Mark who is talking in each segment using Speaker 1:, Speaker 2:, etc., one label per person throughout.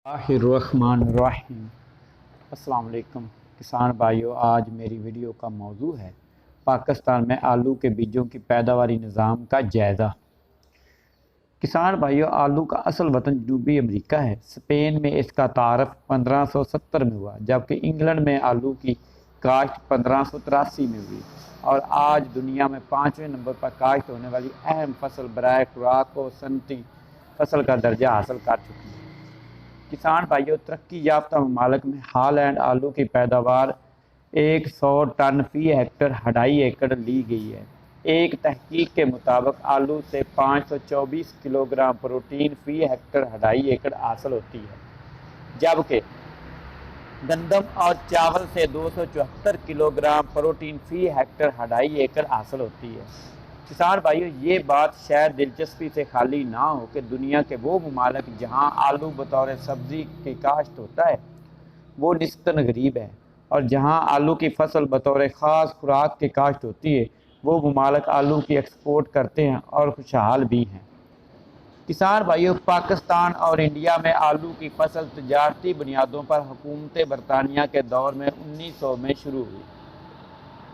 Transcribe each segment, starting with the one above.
Speaker 1: बिस्मिल्लाहिर्रहमानिर्रहीम। अस्सलाम वालेकुम किसान भाइयों, आज मेरी वीडियो का मौजू है पाकिस्तान में आलू के बीजों की पैदावारी निज़ाम का जायज़ा। किसान भाइयों, आलू का असल वतन जनूबी अमेरिका है। स्पेन में इसका तारफ़ 1570 में हुआ, जबकि इंग्लैंड में आलू की काश्त 1583 में हुई और आज दुनिया में 5वें नंबर पर काश्त होने वाली अहम फसल बराए खुराक और सनती फसल का दर्जा हासिल कर चुकी है। किसान भाइयों, तरक्की याफ्ता ममालिक में हॉलैंड आलू की पैदावार 100 टन फी हेक्टर 2.5 एकड़ ली गई है। एक तहकीक के मुताबिक आलू से 524 किलोग्राम प्रोटीन फी हेक्टर 2.5 एकड़ हासिल होती है, जबकि गंदम और चावल से 274 किलोग्राम प्रोटीन फी हेक्टर 2.5 एकड़ हासिल होती है। किसान भाइयों, ये बात शायद दिलचस्पी से खाली ना हो कि दुनिया के वो ममालिक जहाँ आलू बतौर सब्ज़ी की काश्त होता है वो निस्बतन गरीब है, और जहाँ आलू की फसल बतौर ख़ास खुराक की काश्त होती है वो ममालिक आलू की एक्सपोर्ट करते हैं और खुशहाल भी हैं। किसान भाइयों, पाकिस्तान और इंडिया में आलू की फसल तजारती बुनियादों पर हुकूमत बरतानिया के दौर में 1900 में शुरू हुई।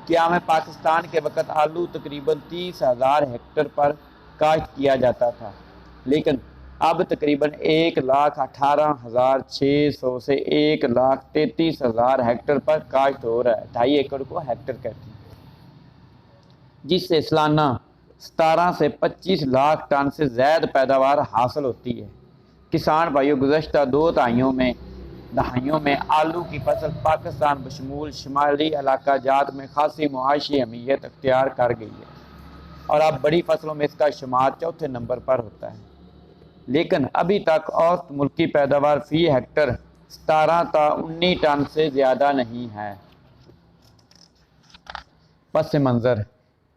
Speaker 1: क़याम पाकिस्तान के वक़्त आलू तकरीबन 30,000 हेक्टर पर काश्त किया जाता था, लेकिन अब तकरीबन 1,18,600 से 1,33,000 हेक्टर पर काश्त हो रहा है। 2.5 एकड़ को हेक्टर कहते हैं, जिससे सालाना 17 से 25 लाख टन से ज़्यादा पैदावार हासिल होती है। किसान भाइयों, गुज़श्ता 2 दहाइयों में आलू की फसल पाकिस्तान बशमूल शुमाली इलाका जात में खासी मुआशी अहमियत अख्तियार कर गई है और अब बड़ी फसलों में इसका शुमार 4थे नंबर पर होता है। लेकिन अभी तक औसत मुल्की पैदावार फी हेक्टर 17 ता 19 टन से ज़्यादा नहीं है। पस मंज़र,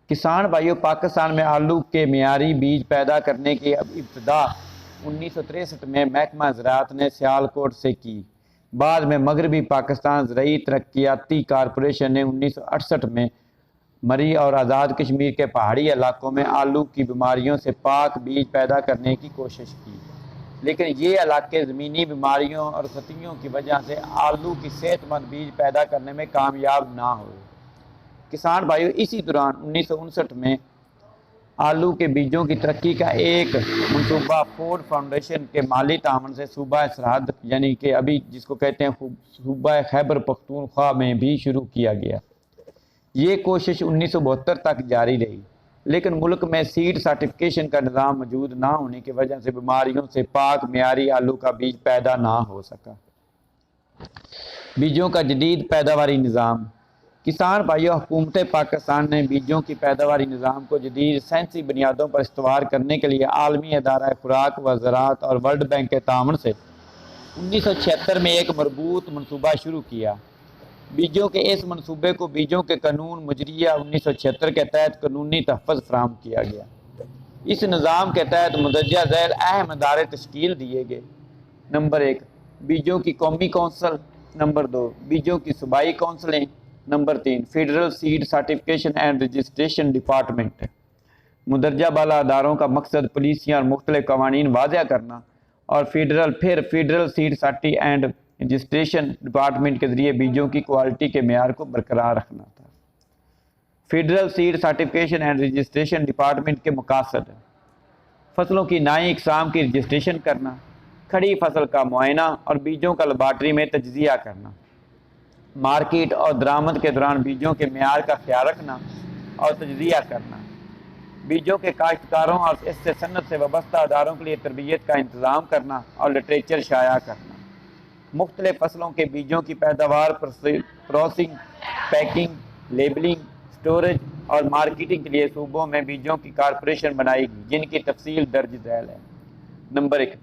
Speaker 1: किसान भाइयों, पाकिस्तान में आलू के मियारी बीज पैदा करने की इब्तिदा 1963 में महकमा ज़राअत ने सियालकोट से की। बाद में मगरबी पाकिस्तान ज़रई तरक्याती कारपोरेशन ने 1968 में मरी और आज़ाद कश्मीर के पहाड़ी इलाकों में आलू की बीमारियों से पाक बीज पैदा करने की कोशिश की, लेकिन ये इलाके ज़मीनी बीमारियों और खतियों की वजह से आलू की सेहतमंद बीज पैदा करने में कामयाब ना हुए। किसान भाइयों, इसी दौरान 1959 में आलू के बीजों की तरक्की का एक मनसूबा फूड फाउंडेशन के माली तामन से सूबा सरहद यानी कि अभी जिसको कहते हैं सूबा खैबर पख्तूनख्वा में भी शुरू किया गया। ये कोशिश 1972 तक जारी रही, लेकिन मुल्क में सीड सर्टिफिकेशन का निज़ाम मौजूद ना होने की वजह से बीमारियों से पाक मियारी आलू का बीज पैदा ना हो सका। बीजों का जदीद पैदावारी निज़ाम। किसान भाइयों, हुकूमत पाकिस्तान ने बीजों की पैदावारी निज़ाम को जदीद साइंसी बुनियादों पर इस्तवार करने के लिए आलमी अदारा खुराक व ज़राअत और वर्ल्ड बैंक के तामन से 1976 में एक मरबूत मनसूबा शुरू किया। बीजों के इस मनसूबे को बीजों के कानून मुजरिया 1976 के तहत कानूनी तहफ़्फ़ुज़ फराहम किया गया। इस निज़ाम के तहत मुंदरजा झैल अहम अदारे तश्कील दिए गए। नंबर 1, बीजों की कौमी कौंसल। नंबर 2, बीजों की सूबाई कौंसलें। Number 3, federal seed certification and registration department. मुंदरजा बाला अदारों का मकसद पॉलिसियाँ और मुख्तलिफ कवानीन वाज़ा करना और फेडरल सीड सर्टी एंड रजिस्ट्रेशन डिपार्टमेंट के ज़रिए बीजों की क्वालिटी के मेयार को बरकरार रखना था। Federal seed certification and registration department के मकासद: फसलों की नई इकसाम की रजिस्ट्रेशन करना, खड़ी फसल का मुआयना और बीजों का लेबार्ट्री में तज्ज़िया करना, मार्केट और दरामद के दौरान बीजों के मेयार का ख्याल रखना और तज्ज़िया करना, बीजों के काश्तकारों और इससे सन्नत से वाबस्ता अदारों के लिए तरबियत का इंतज़ाम करना और लिटरेचर शाया करना, मुख्तलिफ फसलों के बीजों की पैदावार, प्रोसेसिंग, पैकिंग, लेबलिंग, स्टोरेज और मार्केटिंग के लिए सूबों में बीजों की कारपोरेशन बनाएगी, जिनकी तफसील दर्ज झैल है। Number 1,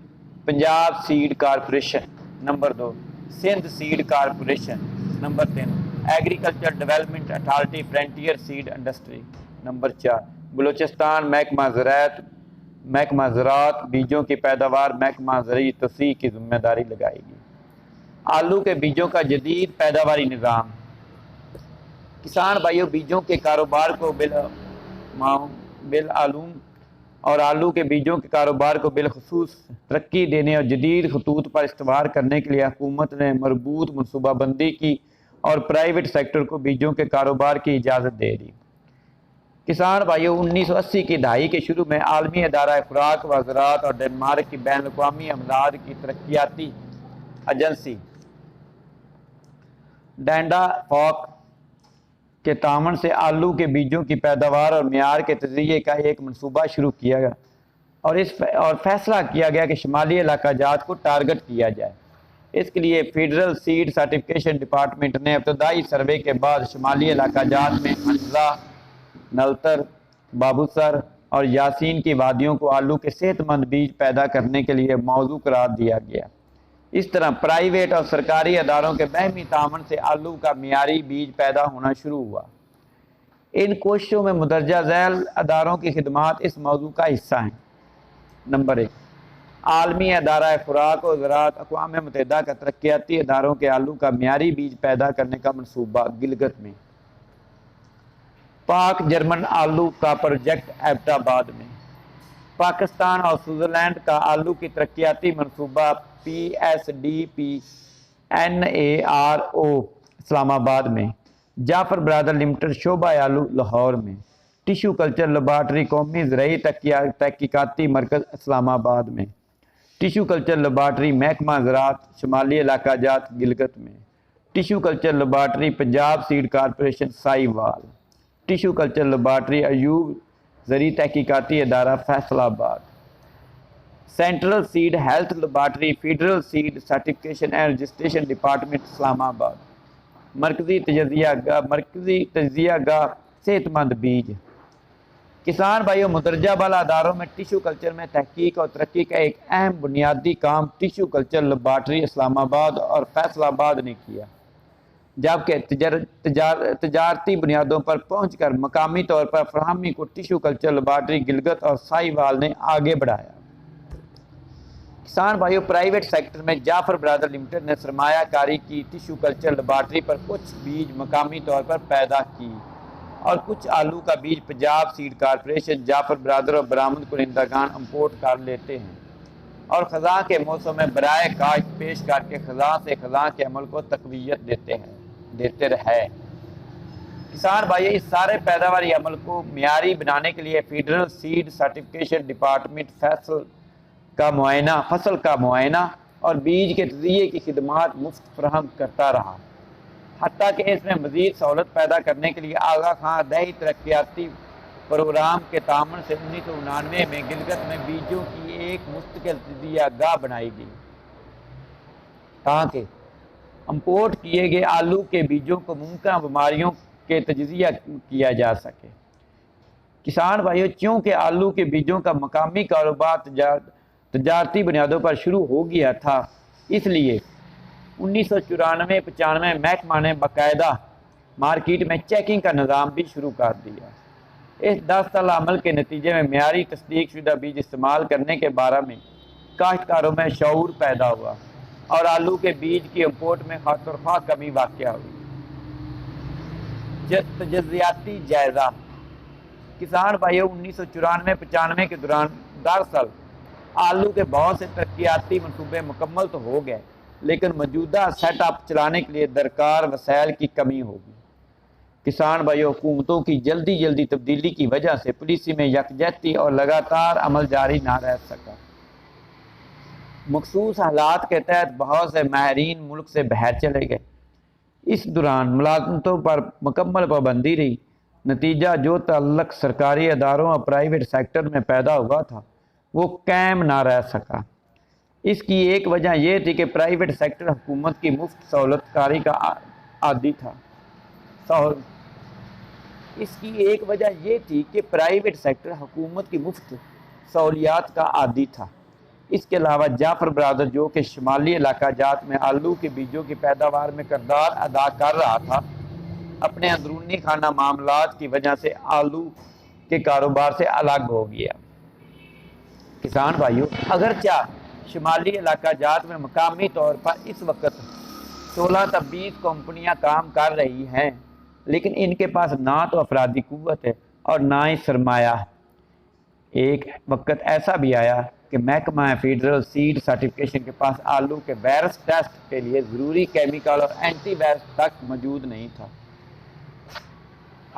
Speaker 1: Punjab seed corporation. Number 2, Sindh seed corporation. Number 3, agriculture development authority frontier seed industry. Number 4, Balochistan महकमा ज़राअत बीजों की पैदावार महकमा ज़रई तस्सीह की जिम्मेदारी लगाएगी। आलू के बीजों का जदीद पैदावारी निज़ाम। किसान भाइयों, बीजों के कारोबार को बिलआलूम और आलू के बीजों के कारोबार को बिलखसूस तरक्की देने और जदीद खतूत पर इस्तेमाल करने के लिए हुकूमत ने मरबूत मनसूबाबंदी की और प्राइवेट सेक्टर को बीजों के कारोबार की इजाज़त दे दी। किसान भाइयों, 1980 की दहाई के शुरू में आलमी अदारा खुराक व ज़राअत और डेनमार्क की बैन अवी अमलाद की तरक्याती एजेंसी डैंडा फॉक के तामन से आलू के बीजों की पैदावार और मेयार के तजरिए का एक मनसूबा शुरू किया गया और फैसला किया गया कि शुमाली इलाका जात को टारगेट किया जाए। इसके लिए फेडरल सीड सर्टिफिकेशन डिपार्टमेंट ने इब्तदाई सर्वे के बाद शुमाली इलाका जात में हंजा, नलतर, बाबूसर और यासीन की वादियों को आलू के सेहतमंद बीज पैदा करने के लिए मौजू करार दिया गया। इस तरह प्राइवेट और सरकारी अदारों के बहमी तामन से आलू का मियारी बीज पैदा होना शुरू हुआ। इन कोशिशों में मुदर्जा झैल अदारों की खिदमात इस मौजू का हिस्सा हैं। नंबर 1, आलमी अदारा खुराक और ज़राअत अक़वाम मुत्तहिदा का तरक्याती अदारों के आलू का मियारी बीज पैदा करने का मनसूबा गिलगित में। पाक जर्मन आलू का प्रोजेक्ट एबटाबाद में। पाकिस्तान और स्विट्ज़रलैंड का आलू की तरक्याती मनसूबा PSDP NARO इस्लामाबाद में। जाफर ब्रादर लिमिटेड शोबा आलू लाहौर में। टिशू कल्चर लेबार्ट्री कौमी ज़राई तहकीकाती मरकज़ इस्लामाबाद में। टिशू कल्चर लेबार्ट्री महकमा ज़राअत शुमाली इलाका जात गिलगित में। Tissue culture laboratory Punjab seed corporation Sahiwal. Tissue culture laboratory Ayub ज़री तहकीकाती अदारा Faisalabad. Central seed health laboratory federal seed certification and registration department Islamabad. मरकज़ी तजिया गाह सेहतमंद बीज। किसान भाइयों, मुदरजा बाला अदारों में टिशू कल्चर में तहकीक और तरक्की का एक अहम बुनियादी काम टिशू कल्चर लेबार्ट्री इस्लामाबाद और फैसलाबाद ने किया, जबकि तजारती बुनियादों पर पहुँच कर मकामी तौर पर फरहमी को टिशू कल्चर लेबार्ट्री गिलगित और साहिवाल ने आगे बढ़ाया। किसान भाइयों, प्राइवेट सेक्टर में जाफर ब्रादर लिमिटेड ने सरमायाकारी की टिशू कल्चर लेबार्ट्री पर कुछ बीज मकामी तौर पर पैदा की और कुछ आलू का बीज Punjab seed corporation Jafar brother और बरामद कुनिंदागान इम्पोर्ट कर लेते हैं और ख़ज़ां के मौसम में बराए काश्त पेश करके ख़ज़ां से ख़ज़ां के अमल को तक़वियत देते रहे। किसान भाई, इस सारे पैदावारी अमल को मियारी बनाने के लिए फेडरल सीड सर्टिफिकेशन डिपार्टमेंट फसल का मुआयना और बीज के तजिए की खिदमात मुफ्त फराहम करता रहा। हत्ता कि इसमें मज़ीद सहूलत पैदा करने के लिए आगा खां दही तरक्याती प्रोग्राम के तामन से 1999 में गिलगित में बीजों की एक मुस्तकिल तजिया गाह बनाई गई ताकि इम्पोर्ट किए गए आलू के बीजों को मुमकिन बीमारियों के तजिया किया जा सके। किसान भाइयों, चूँकि आलू के बीजों का मकामी कारोबार तजारती बुनियादों पर शुरू हो गया था, इसलिए 1994-95 महकमा ने बाकायदा मार्केट में चेकिंग का निज़ाम भी शुरू कर दिया। इस 10 साल अमल के नतीजे में मियारी तस्दीक शुदा बीज इस्तेमाल करने के बारे में काश्तकारों में शऊर पैदा हुआ और आलू के बीज की इम्पोर्ट में खातरख्वाह कमी वाक़या हुई। तजज़ियाती जायज़ा। किसान भाइयों, 1994-95 के दौरान दरअसल आलू के बहुत से तरक्याती मनसूबे मुकम्मल तो हो गए, लेकिन मौजूदा सेटअप चलाने के लिए दरकार वसाइल की कमी होगी। किसान भाइयों, हुकूमतों की जल्दी तब्दीली की वजह से पॉलिसी में यकजहती और लगातार अमल जारी ना रह सका। मखसूस हालात के तहत बहुत से माहिरीन मुल्क से बाहर चले गए। इस दौरान मुलाजमतों पर मुकम्मल पाबंदी रही। नतीजा जो तअल्लुक़ सरकारी अदारों और प्राइवेट सेक्टर में पैदा हुआ था, वो कायम ना रह सका। इसकी एक वजह यह थी कि प्राइवेट सेक्टर हुकूमत की मुफ्त सहूलतकारी का आदी था। इसकी एक वजह यह थी कि प्राइवेट सेक्टर हुकूमत की मुफ्त सहूलियात का आदी था। इसके अलावा जाफर ब्रादर, जो कि शुमाली इलाका जात में आलू के बीजों की पैदावार में किरदार अदा कर रहा था, अपने अंदरूनी खाना मामलात की वजह से आलू के कारोबार से अलग हो गया। किसान भाइयों, अगरचा शुमाली इलाका जात में मकामी तौर पर इस वक्त 16 से 20 कंपनियां काम कर रही हैं, लेकिन इनके पास ना तो अफरादी कुव्वत है और ना ही सरमाया है। एक वक्त ऐसा भी आया कि महकमा फेडरल सीड सर्टिफिकेशन के पास आलू के वायरस टेस्ट के लिए ज़रूरी केमिकल और एंटीवायरस तक मौजूद नहीं था।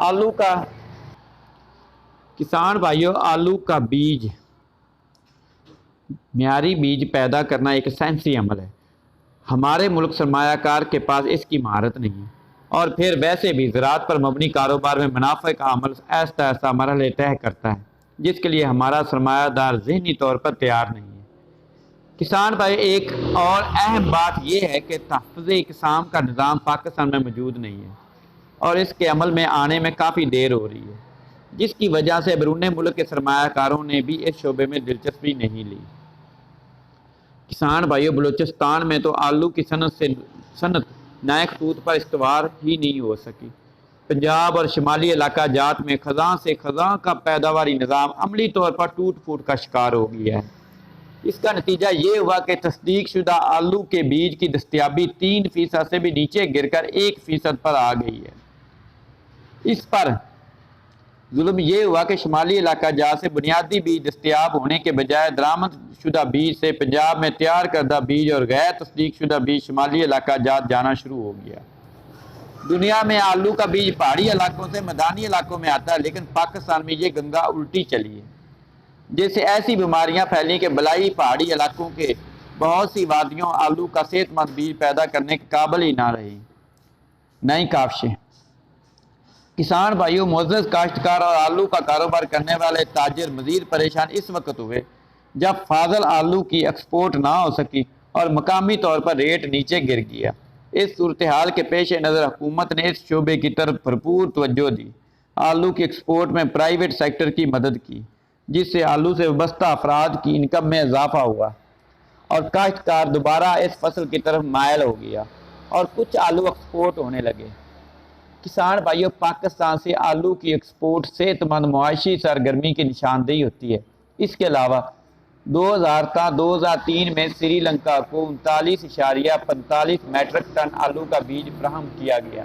Speaker 1: आलू का किसान भाइयों, आलू का बीज, म्यारी बीज पैदा करना एक साइंसी अमल है। हमारे मुल्क सरमायाकार के पास इसकी महारत नहीं है, और फिर वैसे भी ज़राअत पर मबनी कारोबार में मुनाफे का अमल ऐसा ऐसा मरहले तय करता है जिसके लिए हमारा सरमायादार ज़हनी तौर पर तैयार नहीं है। किसान भाई, एक और अहम बात यह है कि तहफ़्फ़ुज़ इक़साम का निज़ाम पाकिस्तान में मौजूद नहीं है और इसके अमल में आने में काफ़ी देर हो रही है, जिसकी वजह से बैरून मुल्क के सरमायाकारों ने भी इस शोबे में दिलचस्पी नहीं ली। किसान भाइयों, बलूचिस्तान में तो आलू की सनत नए खतूत पर इस्तवार ही नहीं हो सकी। पंजाब और शुमाली इलाका जात में ख़ज़ां से ख़ज़ां का पैदावारी निज़ाम अमली तौर पर टूट फूट का शिकार हो गया है। इसका नतीजा ये हुआ कि तस्दीक शुदा आलू के बीज की दस्तियाबी 3% से भी नीचे गिरकर 1% पर आ गई है। इस पर जुल्म ये हुआ कि शुमाली इलाका जात से बुनियादी बीज दस्तियाब होने के बजाय दरामद शुदा बीज से पंजाब में तैयार करदा बीज और गैर तस्दीक शुदा बीज शुमाली इलाका जात जाना शुरू हो गया। दुनिया में आलू का बीज पहाड़ी इलाकों से मैदानी इलाकों में आता है, लेकिन पाकिस्तान में ये गंगा उल्टी चली है। जैसे ऐसी बीमारियां फैली कि बलाई पहाड़ी इलाकों के बहुत सी वादियों आलू का सेहतमंद बीज पैदा करने के काबिल ही ना रही। नई काविशें। किसान भाइयों, मुअज़्ज़ज़ काश्तकार और आलू का कारोबार करने वाले ताजिर मज़ीद परेशान इस वक्त हुए जब फाजल आलू की एक्सपोर्ट ना हो सकी और मकामी तौर पर रेट नीचे गिर गया। इस सूरत हाल के पेश नज़र हुकूमत ने इस शोबे की तरफ भरपूर तवज्जो दी। आलू की एक्सपोर्ट में प्राइवेट सेक्टर की मदद की, जिससे आलू से वाबस्ता अफराद की इनकम में इजाफा हुआ और काश्तकार दोबारा इस फसल की तरफ मायल हो गया और कुछ आलू एक्सपोर्ट होने लगे। किसान भाइयों, पाकिस्तान से आलू की एक्सपोर्ट सेहतमंद मुआशी सरगर्मी की निशानदेही होती है। इसके अलावा 2003 में श्रीलंका को 39.45 मैट्रिक टन आलू का बीज फ्राहम किया गया,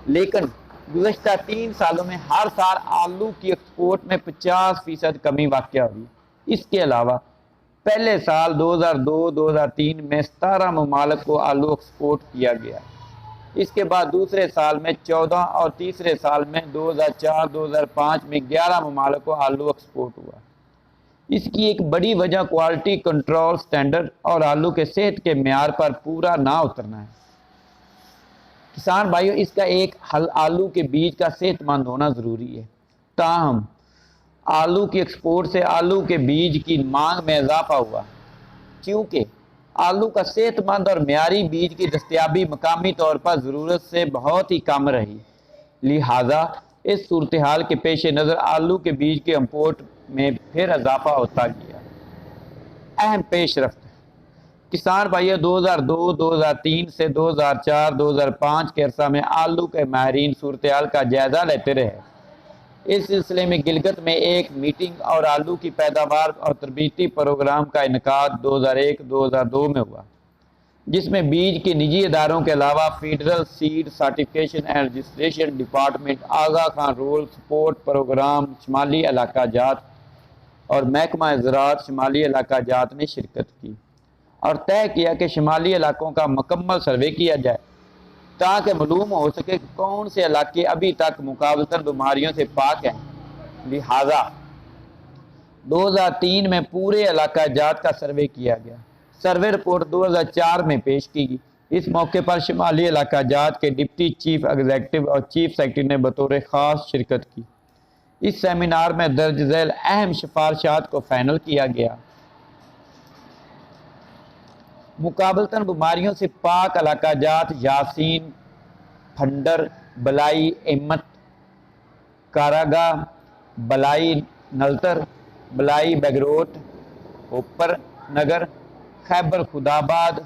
Speaker 1: लेकिन गुज़श्ता 3 सालों में हर साल आलू की एक्सपोर्ट में 50% कमी वाक़या हुई। इसके अलावा पहले साल 2002-2003 में 17 ममालिक को आलू एक्सपोर्ट किया गया। इसके बाद दूसरे साल में 14 और तीसरे साल में 2004-2005 में 11 ममालिक को आलू एक्सपोर्ट हुआ। इसकी एक बड़ी वजह क्वालिटी कंट्रोल स्टैंडर्ड और आलू के सेहत के म्यार पर पूरा ना उतरना है। किसान भाइयों, इसका एक हल आलू के बीज का सेहतमंद होना ज़रूरी है। ताहम आलू की एक्सपोर्ट से आलू के बीज की मांग में इजाफा हुआ, क्योंकि आलू का सेहतमंद और म्यारी बीज की दस्तियाबी मकामी तौर पर ज़रूरत से बहुत ही कम रही। लिहाजा इस सूरत हाल के पेश नज़र आलू के बीज के इम्पोर्ट में फिर इजाफा होता गया। अहम पेशरफ्त। किसान भाइयों, 2002, 2003 से 2004, 2005 के अरसा में आलू के माहिरीन सूरत हाल का जायज़ा लेते रहे। इस सिलसिले में गिलगित में एक मीटिंग और आलू की पैदावार और तरबीती प्रोग्राम का इनकाद 2001-2002 में हुआ, जिसमें बीज के निजी इदारों के अलावा federal seed certification and registration department, Aga Khan rural support programme शुमाली इलाका जात और महकमा ज़राअत शुमाली इलाका जात ने शिरकत की और तय किया कि शुमाली इलाकों का मुकम्मल सर्वे किया जाए ताकि मालूम हो सके कि कौन से इलाके अभी तक मुकाबलतन बीमारियों से पाक हैं। लिहाजा 2003 में पूरे इलाका जात का सर्वे किया गया। सर्वे रिपोर्ट 2004 में पेश की गई। इस मौके पर शुमाली इलाका जात के डिप्टी चीफ एग्जीक्यूटिव और चीफ सेक्रेटरी ने बतौर ख़ास शिरकत की। इस सेमिनार में दर्ज झैल अहम सिफारिशात को फाइनल किया गया। मुकाबलतन बीमारियों से पाक इलाका जात यासीन, फंडर, बलाई एमत, कारागा, बलाई नलतर, बलाई बगरोट, होपर नगर, खैबर खुदाबाद,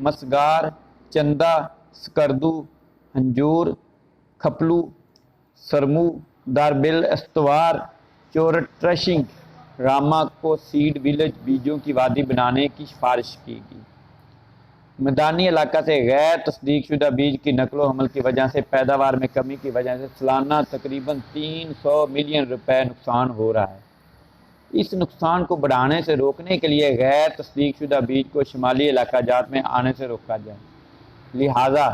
Speaker 1: मसगार, चंदा, स्कर्दू, हंजूर, खपलू, सरमू, दारबिल अस्तवार, चोरट ट्रशिंग, रामा को सीड विलेज बीजों की वादी बनाने की सिफारिश की गई। मैदानी इलाका से गैर तस्दीक शुदा बीज की नकलो हमल की वजह से पैदावार में कमी की वजह से सालाना तकरीबन 300 मिलियन रुपए नुकसान हो रहा है। इस नुकसान को बढ़ाने से रोकने के लिए गैर तस्दीक शुदा बीज को शुमाली इलाका जात में आने से रोका जाए। लिहाजा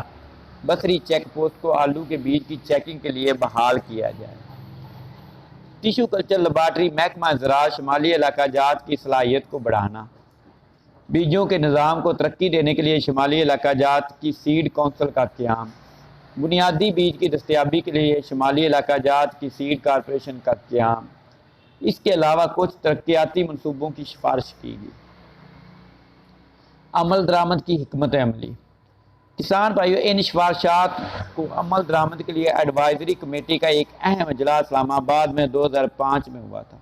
Speaker 1: बसरी चेक पोस्ट को आलू के बीज की चेकिंग के लिए बहाल किया जाए। टिशू कल्चर लेबॉर्ट्री महकमा ज़राअत शुमाली इलाका जात की सलाहियत को बढ़ाना। बीजों के निज़ाम को तरक्की देने के लिए शुमाली इलाका जात की सीड कौंसिल का क़याम। बुनियादी बीज की दस्तयाबी के लिए शुमाली इलाका जात की सीड कारपोरेशन का क़याम। इसके अलावा कुछ तरक्याती मनसूबों की सिफारिश की गई। अमल दरामद की हिकमत अमली। किसान भाइयों, इन सिफारिशात को अमल दरामद के लिए एडवाइजरी कमेटी का एक अहम इजलास इस्लामाबाद में 2005 में हुआ था,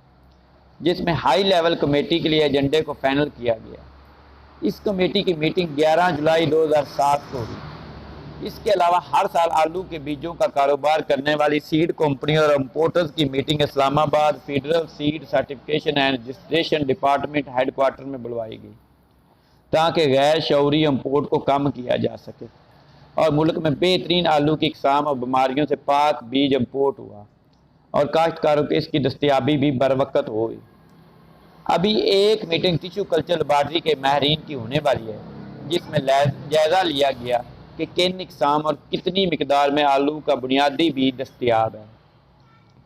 Speaker 1: जिसमें हाई लेवल कमेटी के लिए एजेंडे को फाइनल किया गया। इस कमेटी की मीटिंग 11 जुलाई 2007 को हुई। इसके अलावा हर साल आलू के बीजों का कारोबार करने वाली सीड कंपनियों और इम्पोर्टर्स की meeting Islamabad federal seed certification and registration department headquarter में बुलवाई गई, ताकि गैर शौरी इम्पोर्ट को कम किया जा सके और मुल्क में बेहतरीन आलू की इकसाम और बीमारियों से पाक बीज इम्पोर्ट हुआ और काश्तकारों को इसकी दस्तयाबी भी बर वक्त हुई। अभी एक मीटिंग टिशू कल्चर लेबॉर्ट्री के माहिरीन की होने वाली है, जिसमें जायज़ा लिया गया कि किन इकसाम और कितनी मिकदार में आलू का बुनियादी बीज दस्तयाब है,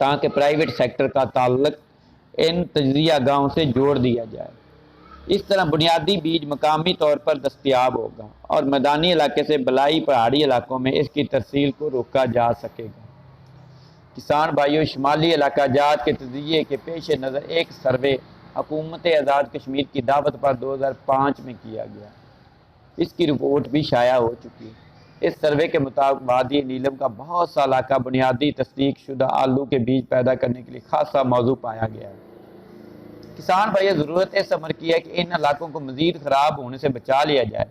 Speaker 1: ताकि प्राइवेट सेक्टर का ताल्लुक इन तजिया गाँव से जोड़ दिया जाए। इस तरह बुनियादी बीज मकामी तौर पर दस्तयाब होगा और मैदानी इलाके से बलाई पहाड़ी इलाकों में इसकी तरसील को रोका जा सकेगा। किसान भाइयों, शुमाली इलाका जात के तजिए के पेश नज़र एक सर्वे हुकूमत आज़ाद कश्मीर की दावत पर 2005 में किया गया। इसकी रिपोर्ट भी शाया हो चुकी है। इस सर्वे के मुताबिक वादी नीलम का बहुत सा इलाका बुनियादी तस्दीक शुदा आलू के बीज पैदा करने के लिए खासा मौजू पाया गया है। किसान भाइयों, ज़रूरत इस अमर की है कि इन इलाकों को मज़ीद ख़राब होने से बचा लिया जाए,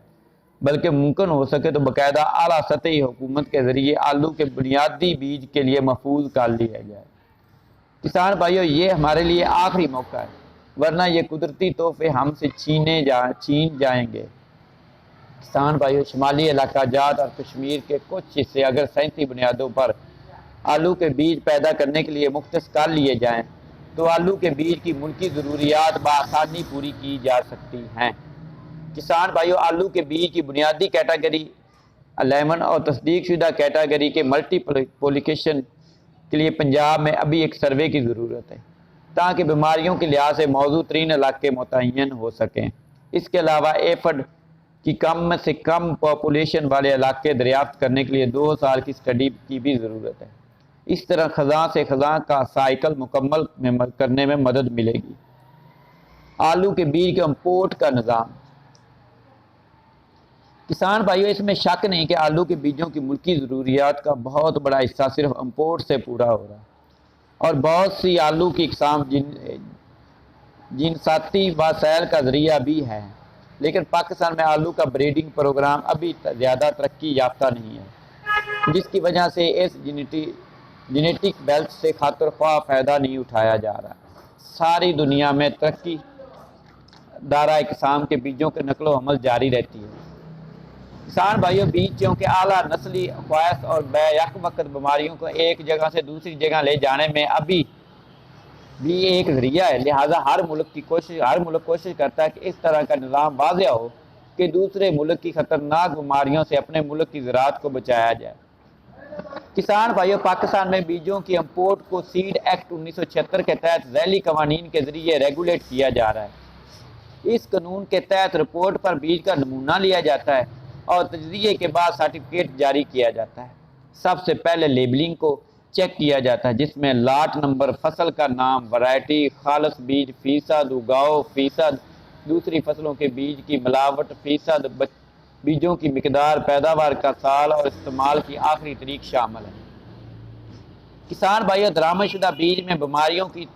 Speaker 1: बल्कि मुमकिन हो सके तो बाकायदा आला सतही हुकूमत के ज़रिए आलू के बुनियादी बीज के लिए महफूज कर लिया जाए। किसान भाइयों, ये हमारे लिए आखिरी मौका है, वरना ये कुदरती तोहफे हमसे छीन जाएंगे। किसान भाइयों, शुमाली इलाका जात और कश्मीर के कुछ हिस्से अगर साइंसी बुनियादों पर आलू के बीज पैदा करने के लिए मुख्तस कर लिए जाएँ तो आलू के बीज की मुल्की ज़रूरियात बआसानी पूरी की जा सकती हैं। किसान भाइयों, आलू के बीज की बुनियादी कैटेगरी लेमन और तस्दीक शुदा कैटेगरी के मल्टीप्लिकेशन के लिए पंजाब में अभी एक सर्वे की ज़रूरत है, ताकि बीमारियों के लिहाज से मौजूद तरीन इलाके मुतय्यन हो सकें। इसके अलावा एफड की कम से कम पॉपुलेशन वाले इलाके दरियाफ्त करने के लिए 2 साल की स्टडी की भी ज़रूरत है। इस तरह ख़ज़ां से ख़ज़ां का साइकिल मुकम्मल करने में मदद मिलेगी। आलू के बीज के इम्पोर्ट का निज़ाम। किसान भाइयों, इसमें शक नहीं कि आलू के बीजों की मुल्की ज़रूरियात का बहुत बड़ा हिस्सा सिर्फ इम्पोर्ट से पूरा हो रहा है और बहुत सी आलू की इकसाम जिनसाती वसाइल का ज़रिया भी है, लेकिन पाकिस्तान में आलू का ब्रीडिंग प्रोग्राम अभी ज़्यादा तरक्की याफ्ता नहीं है, जिसकी वजह से इस जेनेटिक बेल्ट से खातिर ख्वाह फ़ायदा नहीं उठाया जा रहा। सारी दुनिया में तरक्की दारा इकसाम के बीजों के नकलो अमल जारी रहती है। किसान भाइयों, बीजों के आला नस्ली ख्वाहिश और बैक वक्त बीमारियों को एक जगह से दूसरी जगह ले जाने में अभी भी एक जरिया है। लिहाजा हर मुल्क कोशिश करता है कि इस तरह का निज़ाम वाज़ेह हो कि दूसरे मुल्क की ख़तरनाक बीमारियों से अपने मुल्क की ज़राअत को बचाया जाए। किसान भाइयों, पाकिस्तान में बीजों की इम्पोर्ट को सीड एक्ट 1976 के तहत झैली कवानीन के ज़रिए रेगुलेट किया जा रहा है। इस कानून के तहत रिपोर्ट पर बीज का नमूना लिया जाता है और तजज़िये के बाद सर्टिफिकेट जारी किया जाता है। सबसे पहले लेबलिंग को चेक किया जाता है, जिसमें लाट नंबर, फसल का नाम, वैरायटी, खालस बीज, फ़ीसद उगाओ, फ़ीसद दूसरी फसलों के बीज की मिलावट, फ़ीसद बीजों की मिकदार, पैदावार का साल और इस्तेमाल की आखिरी तारीख शामिल है। किसान भाइयों, दरामदशुदा बीज में बीमारियों की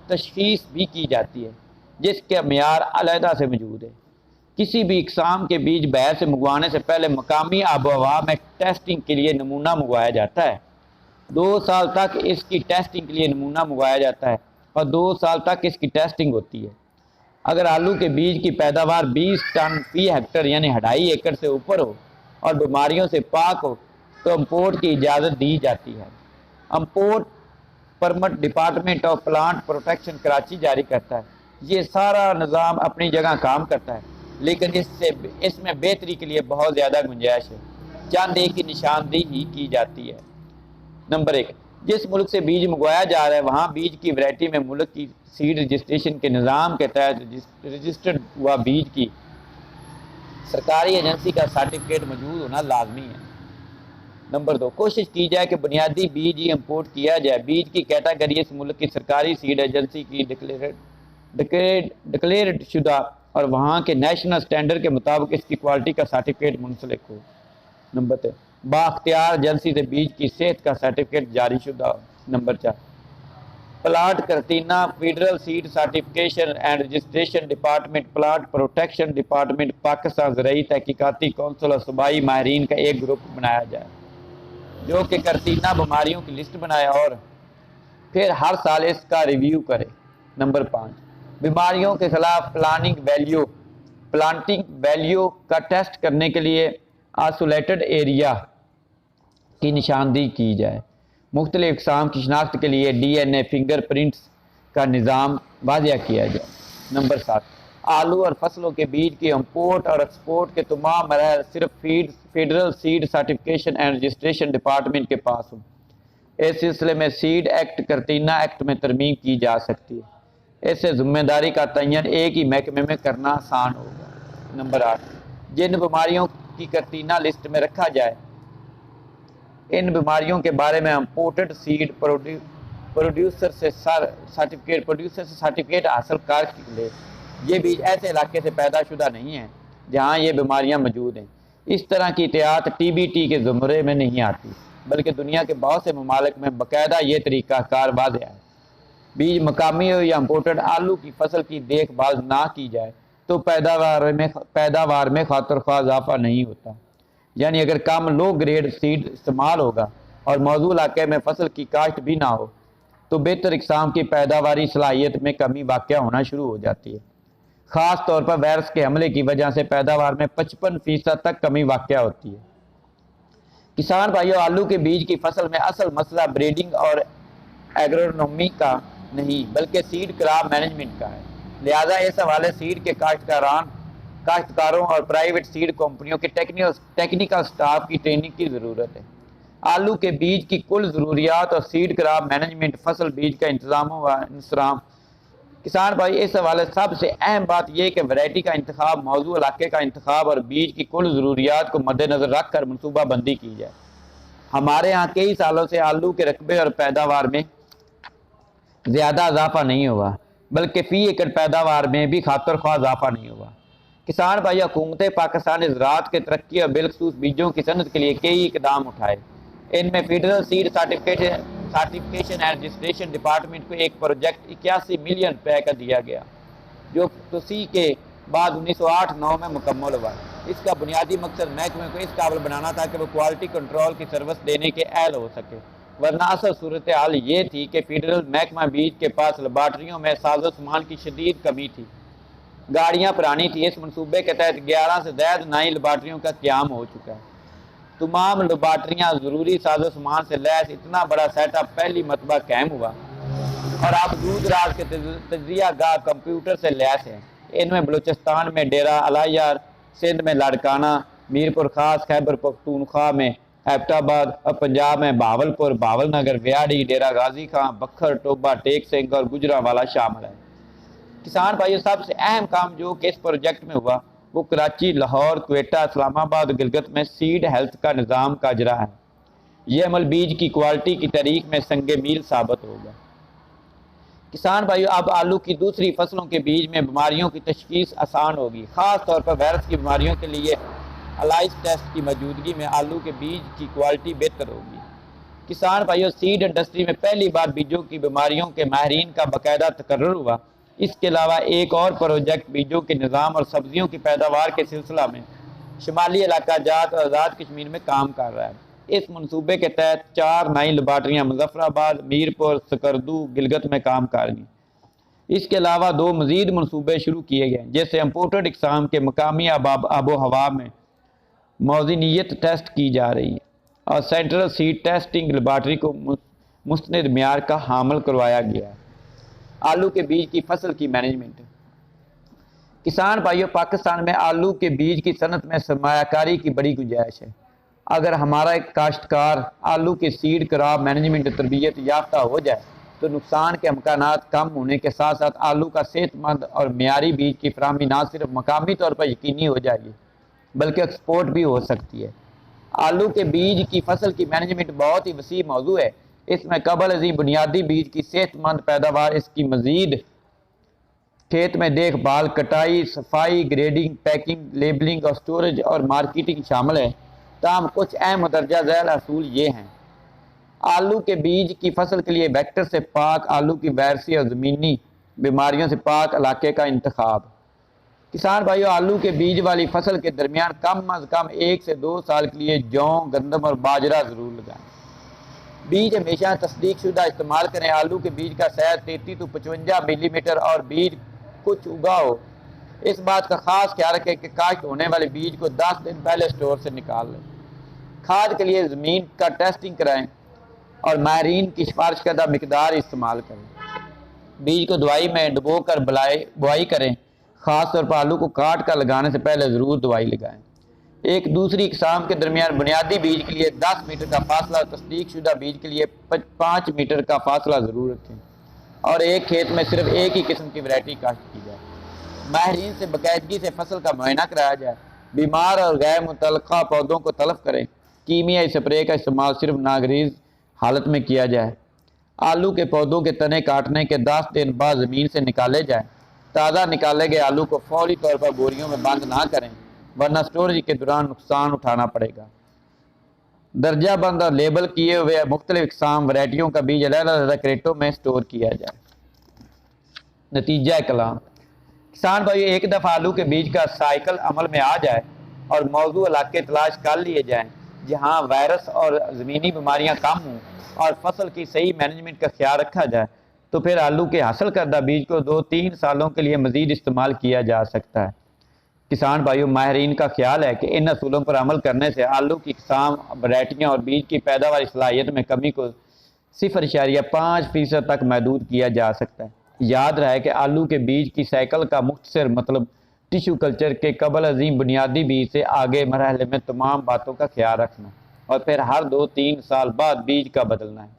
Speaker 1: तशख़ीस भी की जाती है, जिसके मेयार अलहदा से मौजूद है। किसी भी इकसाम के बीज बाहर से मंगवाने से पहले मकामी आबो हवा में टेस्टिंग के लिए नमूना मंगवाया जाता है। 2 साल तक इसकी टेस्टिंग के लिए नमूना मंगवाया जाता है और 2 साल तक इसकी टेस्टिंग होती है। अगर आलू के बीज की पैदावार 20 टन फी हेक्टर यानी 2.5 एकड़ से ऊपर हो और बीमारियों से पाक हो तो इम्पोर्ट की इजाज़त दी जाती है। Import permit department of plant protection Karachi जारी करता है। ये सारा निज़ाम अपनी जगह काम करता है, लेकिन इसमें बेहतरी के लिए बहुत ज़्यादा गुंजाइश है। चंद एक की निशानदेही की जाती है। नंबर 1, जिस मुल्क से बीज मंगवाया जा रहा है वहाँ बीज की वैरायटी में मुल्क की सीड रजिस्ट्रेशन के निज़ाम के तहत रजिस्टर्ड हुआ बीज की सरकारी एजेंसी का सर्टिफिकेट मौजूद होना लाजमी है। नंबर 2, कोशिश की जाए कि बुनियादी बीज ही इम्पोर्ट किया जाए। बीज की कैटेगरी इस मुल्क की सरकारी सीड एजेंसी की डिक्लेयर्ड शुदा और वहाँ के नेशनल स्टैंडर्ड के मुताबिक इसकी क्वालिटी का सर्टिफिकेट मुंसलिक हो। नंबर 3, बाख्तियार एजेंसी से बीज की सेहत का सर्टिफिकेट जारी शुदा हो। Number 4, plant quarantine federal seed certification and registration department, plant protection department, Pakistan ज़राई तहकीकाती कौंसिल और सूबाई माहिरीन का एक ग्रुप बनाया जाए जो कि करतीना बीमारियों की लिस्ट बनाए और फिर हर साल इसका रिव्यू करे। नंबर 5, बीमारियों के खिलाफ प्लांटिंग वैल्यू का टेस्ट करने के लिए आइसोलेटेड एरिया की निशानदेही की जाए। मुख्तलिफ इक़साम की शनाख्त के लिए DNA फिंगरप्रिंट्स का निज़ाम वाज़िया किया जाए। नंबर 7, आलू और फसलों के बीज के इम्पोर्ट और एक्सपोर्ट के तमाम मराहल सिर्फ federal seed certification and registration department के पास हों। इस सिलसिले में सीड एक्ट करतीना एक्ट में तरमीम की जा सकती है। इससे जिम्मेदारी का तयन एक ही महकमे में करना आसान होगा। नंबर 8, जिन बीमारियों की करतीना लिस्ट में रखा जाए इन बीमारियों के बारे में इम्पोर्टेड सीड प्रोड्यूसर से सर्टिफिकेट हासिल कर ले। ये बीज ऐसे इलाके से पैदाशुदा नहीं है जहाँ ये बीमारियाँ मौजूद हैं। इस तरह की एहतियात TBT के ज़ुमरे में नहीं आती, बल्कि दुनिया के बहुत से ममालिक में बाकायदा ये तरीक़ाकार वाज़ेह है। बीज मकामी हो या इम्पोर्टेड आलू की फसल की देखभाल ना की जाए तो पैदावार में खातिर-ख्वाह इजाफा नहीं होता। यानी अगर कम लो ग्रेड सीड इस्तेमाल होगा और मौजूद इलाके में फसल की काश्त भी ना हो तो बेहतर इक़साम की पैदावारी सलाहियत में कमी वाक़या होना शुरू हो जाती है। ख़ास तौर पर वायरस के हमले की वजह से पैदावार में 55% तक कमी वाक़या होती है। किसान भाइयों, आलू के बीज की फसल में असल मसला ब्रीडिंग और एग्रोनॉमी का नहीं बल्कि सीड क्रॉप मैनेजमेंट का है। लिहाजा इस हवाले सीड के काश्तकारों और प्राइवेट सीड कंपनियों के टेक्निकल स्टाफ की ट्रेनिंग की ज़रूरत है। आलू के बीज की कुल ज़रूरियात और सीड क्रॉप मैनेजमेंट, फसल बीज का इंतज़ाम किसान भाई, इस हवाले सबसे अहम बात यह कि वैरायटी का इंतखाब, मौजूद इलाके का इंतखाब और बीज की कुल ज़रूरियात को मद्देनज़र रख कर मनसूबा बंदी की जाए। हमारे यहाँ कई सालों से आलू के रकबे और पैदावार में ज़्यादा इजाफा नहीं हुआ, बल्कि फ़ी एकड़ पैदावार में भी खातिर-ख्वाह इजाफा नहीं हुआ। किसान भाई, हुकूमत पाकिस्तान ने ज़राअत के तरक्की और बिलखसूस बीजों की सनत के लिए कई इकदाम उठाए। इनमें federal seed certification and registration department को एक प्रोजेक्ट 81 मिलियन रुपए का दिया गया जो तोसी के बाद 1908-9 में मुकम्मल हुआ। इसका बुनियादी मकसद महकमे को इस काबिल बनाना था कि वो क्वालिटी कंट्रोल की सर्विस देने के अहल हो सके, वरना असल सूरत हाल ये थी कि फेडरल महकमा बीज के पास लेबार्ट्रियों में साजो सामान की शदीद कमी थी, गाड़ियाँ पुरानी थी। इस मनसूबे के तहत 11 से ज़ायद नई लेबार्ट्रियों का क़याम हो चुका है। तमाम लेबार्ट्रियाँ ज़रूरी साजो सामान से लैस इतना बड़ा सेटअप पहली मरतबा कायम हुआ और अब दूर दराज के तजिया गाह कंप्यूटर से लैस हैं। इनमें बलूचिस्तान में डेरा अलायार, सिंध में लाड़काना, मीरपुर खास, खैबर पख्तूनख्वा में एबटाबाद और पंजाब में बहावलपुर, भावलनगर, व्याड़ी, डेरा गाजी खां, बखर, टोबा, टेक सिंह और गुजरांवाला शामिल है। किसान भाइयों, सबसे अहम काम जो कि इस प्रोजेक्ट में हुआ वो कराची, लाहौर, क्वेटा, इस्लामाबाद, गिलगित में सीड हेल्थ का निज़ाम का अजरा है। यह अमल बीज की क्वालिटी की तारीख में संगे मील साबित होगा। किसान भाइयों, अब आलू की दूसरी फसलों के बीज में बीमारियों की तशखीस आसान होगी। ख़ास तौर पर वायरस की बीमारियों के लिए अलाइज टेस्ट की मौजूदगी में आलू के बीज की क्वालिटी बेहतर होगी। किसान भाइयों, सीड इंडस्ट्री में पहली बार बीजों की बीमारियों के माहिरीन का बाकायदा तकर्रुर हुआ। इसके अलावा एक और प्रोजेक्ट बीजों के निज़ाम और सब्जियों की पैदावार के सिलसिला में शुमाली इलाका जात और आज़ाद कश्मीर में काम कर रहा है। इस मनसूबे के तहत 4 नई लेबार्ट्रियाँ मुजफ्फराबाद, मीरपुर, सकरदू, गिलगित में काम कर रही। इसके अलावा 2 मज़ीद मनसूबे शुरू किए गए जैसे इम्पोर्टेड इक़साम के मकामी आबो हवा में मौज़ूनियत टेस्ट की जा रही है और सेंट्रल सीड टेस्टिंग लेबार्ट्री को मुस्तनद मियार का हामिल करवाया गया है। आलू के बीज की फसल की मैनेजमेंट किसान भाइयों, पाकिस्तान में आलू के बीज की सनत में सरमायाकारी की बड़ी गुंजाइश है। अगर हमारा एक काश्तकार आलू के सीड क्रॉप मैनेजमेंट तरबियत याफ्ता हो जाए तो नुकसान के अमकानात कम होने के साथ साथ आलू का सेहतमंद और मियारी बीज की फराहमी न सिर्फ मकामी तौर पर यकीनी हो जाएगी बल्कि एक्सपोर्ट भी हो सकती है। आलू के बीज की फसल की मैनेजमेंट बहुत ही वसी मौजू है। इसमें कबल अजीम बुनियादी बीज की सेहतमंद पैदावार, इसकी मजीद खेत में देखभाल, कटाई, सफाई, ग्रेडिंग, पैकिंग, लेबलिंग और स्टोरेज और मार्केटिंग शामिल है। ताम कुछ अहम दर्जा झैल असूल ये हैं। आलू के बीज की फसल के लिए वेक्टर से पाक आलू की वायरसी और ज़मीनी बीमारियों से पाक इलाके का इंतखाब। किसान भाइयों, आलू के बीज वाली फसल के दरमियान कम अज़ कम 1 से 2 साल के लिए जौ, गंदम और बाजरा ज़रूर लगाएं। बीज हमेशा तस्दीक शुदा इस्तेमाल करें। आलू के बीज का सैज 33 to 55 मिलीमीटर और बीज कुछ उगा हो। इस बात का खास ख्याल रखें कि काश्त होने वाले बीज को 10 दिन पहले स्टोर से निकाल लें। खाद के लिए ज़मीन का टेस्टिंग कराएं और माहरीन की सिफारिश करदा मिकदार इस्तेमाल करें। बीज को दवाई में डुबो कर बुआई करें। ख़ास तौर पर आलू को काट कर लगाने से पहले ज़रूर दवाई लगाएं। एक दूसरी इकसाम के दरमियान बुनियादी बीज के लिए 10 मीटर का फासला, तस्दीक शुदा बीज के लिए 5 मीटर का फासला ज़रूर रखें और एक खेत में सिर्फ एक ही किस्म की वैरायटी काश्त की जाए। माहरीन से बाकायदगी से फसल का मुआयना कराया जाए। बीमार और गैर मुतल्लका पौधों को तलब करें। कीमियाई स्प्रे का इस्तेमाल सिर्फ नागरीज हालत में किया जाए। आलू के पौधों के तने काटने के 10 दिन बाद ज़मीन से निकाले जाए। ताज़ा निकाले गए आलू को फौरी तौर पर बोरियों में बंद ना करें, वरना स्टोरेज के दौरान नुकसान उठाना पड़ेगा। दर्जा बंद और लेबल किए हुए मुख्तलिफ इकसाम वैरायटियों का बीज अलग-अलग क्रेटों में स्टोर किया जाए। नतीजा कलाम। किसान भाई, एक दफ़ा आलू के बीज का साइकिल अमल में आ जाए और मौजू इलाके तलाश कर लिए जाएँ जहाँ वायरस और ज़मीनी बीमारियाँ कम हों और फसल की सही मैनेजमेंट का ख्याल रखा जाए तो फिर आलू के हासिल करदा बीज को 2-3 सालों के लिए मज़ीद इस्तेमाल किया जा सकता है। किसान भाइयों, माहरीन का ख्याल है कि इन असूलों पर अमल करने से आलू की इकसाम, वैरायटियाँ और बीज की पैदावार सलाहियत में कमी को 0.5% तक महदूद किया जा सकता है। याद रहे कि आलू के बीज की साइकिल का मुख्तसर मतलब टिश्यू कल्चर के कबल अजीम बुनियादी बीज से आगे मरहले में तमाम बातों का ख्याल रखना और फिर हर 2-3 साल बाद बीज का बदलना है।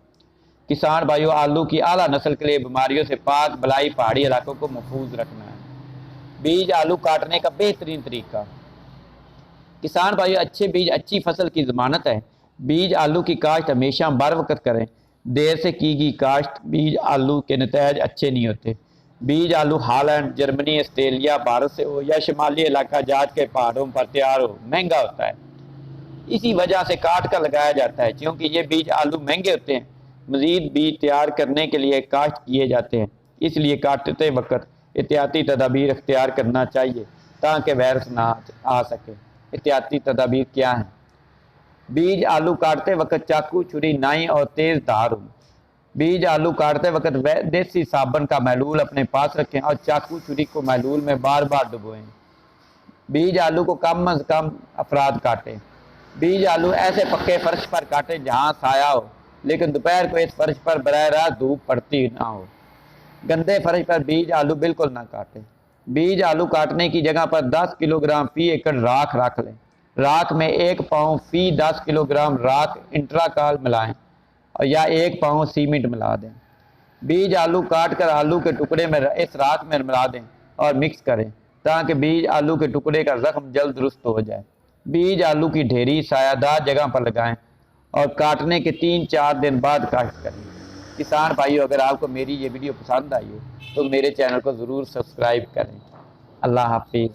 Speaker 1: किसान भाइयों, आलू की आला नस्ल के लिए बीमारियों से पाक बलाई पहाड़ी इलाकों को महफूज रखना है। बीज आलू काटने का बेहतरीन तरीका। किसान भाइयों, अच्छे बीज अच्छी फसल की ज़मानत है। बीज आलू की काश्त हमेशा बर वक्त करें। देर से की गई काश्त बीज आलू के नतीजे अच्छे नहीं होते। बीज आलू हॉलैंड, जर्मनी, ऑस्ट्रेलिया, भारत से हो या शुमाली इलाका जात के पहाड़ों पर तैयार हो, महंगा होता है। इसी वजह से काट कर लगाया जाता है क्योंकि ये बीज आलू महंगे होते हैं। मज़ीद बीज तैयार करने के लिए काश्त किए जाते हैं, इसलिए काटते वक्त एहतियाती तदाबीर अख्तियार करना चाहिए ताकि वायरस ना आ सके। एहतियाती तदाबीर क्या हैं? बीज आलू काटते वक्त चाकू, छुरी, नाई और तेज़ धार हो। बीज आलू काटते वक्त देसी साबन का महलूल अपने पास रखें और चाकू छुरी को महलूल में बार बार डुबोएं। बीज आलू को कम अज़ कम अफराद काटें। बीज आलू ऐसे पक्के फर्श पर काटें जहां साया हो, लेकिन दोपहर को इस फर्श पर बराह रास्त धूप पड़ती ना हो। गंदे फर्श पर बीज आलू बिल्कुल ना काटें। बीज आलू काटने की जगह पर 10 किलोग्राम फी एकड़ राख रख लें। राख में 1 पाउंड फी 10 किलोग्राम राख इंट्राकाल मिलाएं और या 1 पाउंड सीमेंट मिला दें। बीज आलू काट कर आलू के टुकड़े में इस राख में मिला दें और मिक्स करें ताकि बीज आलू के टुकड़े का जख्म जल्द दुरुस्त हो जाए। बीज आलू की ढेरी सायादार जगह पर लगाएं और काटने के 3-4 दिन बाद काश्त करें। किसान भाइयों, अगर आपको मेरी ये वीडियो पसंद आई हो तो मेरे चैनल को ज़रूर सब्सक्राइब करें। अल्लाह हाफिज़।